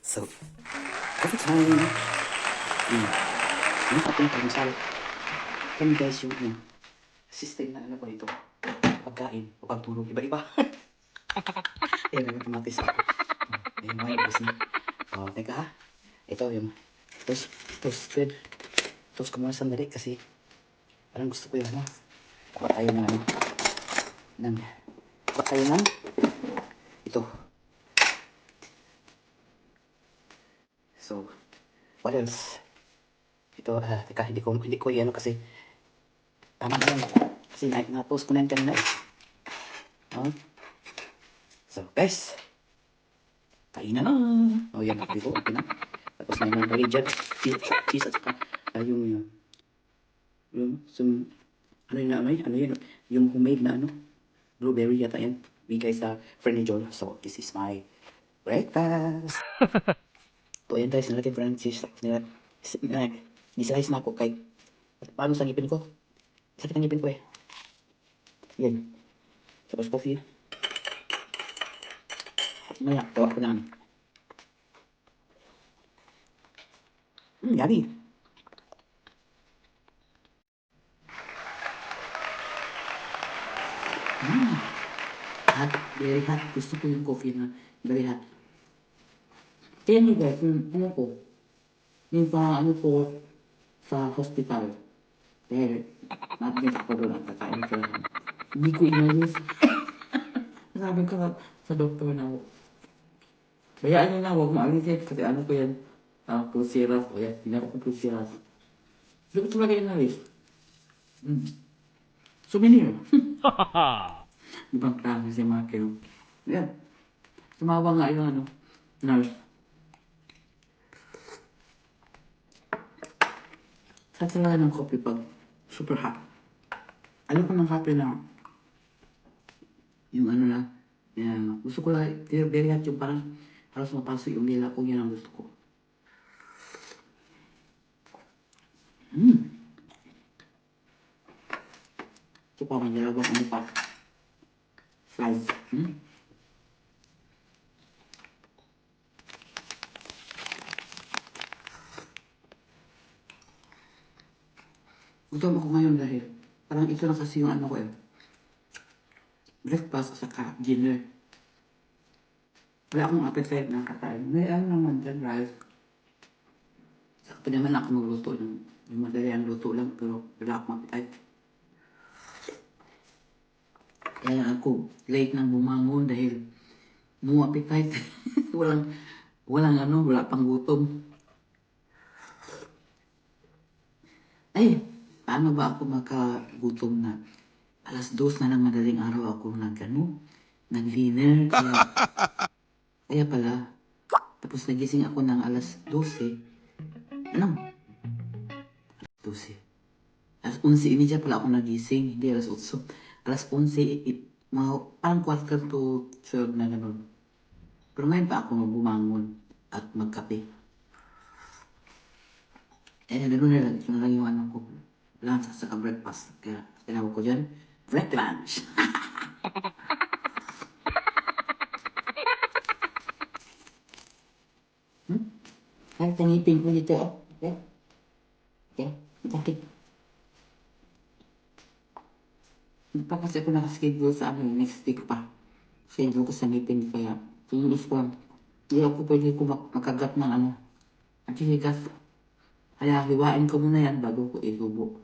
So, coffee time. Yung ating pag-usal. Yan guys yung system na ano ko dito. Pagkain o pagtulog. Iba-iba. Ayan, nagkamatis ako. Ayan, may ibus na. O, teka ha. Ito yung toasted. Toast ko muna sandali kasi parang gusto ko yung ano. Kuha tayo ng ano. Kuha tayo ng ito. So, what else? Ito, teka, hindi ko yan kasi tama na yan. Kasi na-post ko na yan kanina eh. So, guys, kainan na. O yan, dito, okay na. Tapos na yung mga dyan, cheese at saka yung ano yun na ano yun, yung homemade na ano, blueberry yata yan. Bigay sa friend ni Joel. So, this is my breakfast. So, ayan guys, nalagay Francis. Nisalize na ako kay paano sa ngipin ko. Sakit ang ngipin ko eh. Yan. Tapos coffee. Maya, tawa ko na ano. Yummy. Hot, very hot. Gusto ko yung coffee na very hot. Kaya nyo guys, yung ano ko, yung parang ano ko sa hospital. Dahil, natin ako doon at kakain ko lang. Hindi ko inalis. Sabi ko sa doktor na ako. Bayaan nyo na, huwag mo alisin. Kasi ano ko yan, pulsira ko yan. Hindi ako pulsira. Hindi ko talaga inalis. Souvenir. Ibang klase si Makeo. Yan. Tumawa nga yung ano, nurse. Sa talaga ng coffee pag super hot. Alam ko ng coffee na yung ano na, yan. Gusto ko lang, very hot yung parang halos mapasok yung nila ko, yan ang gusto ko. Ito pa, may nilagong ano pa. Fries. Gutom ako ngayon dahil parang ito na kasi yung ano ko eh. Breakfast saka dinner. Wala akong appetite na kakain. May ano naman dyan, rice. Saka pa naman ako magluto ng yung madali ang luto lang pero wala akong appetite. Kaya ako late nang bumangon dahil no appetite. walang ano, wala pang gutom. Ay, paano ba ako makagutom na alas 2 na ng madaling araw ako nag-dinner. Kaya pala, tapos nagising ako ng alas 12. Ano? 12. Alas 11:30 pala ako nagising, hindi alas 8. Alas 11, parang quarter to 12 na gano'n. Pero ngayon pa ako bumangon at magkape. Gano'n na lang, ito na lang yung ano ko. Lunch at saka breakfast. Kaya tinawag ko dyan, break lunch. Ay, tangipin ko dito. Okay? Okay? Okay. Hindi pa kasi ako nakaschedule sa ano, next week pa. Schedule ko sa ngipin kaya iniis ko, hindi ako pwede ko makagat ng ano, antiligas. Kaya hiwain ko muna yan bago ko isubo.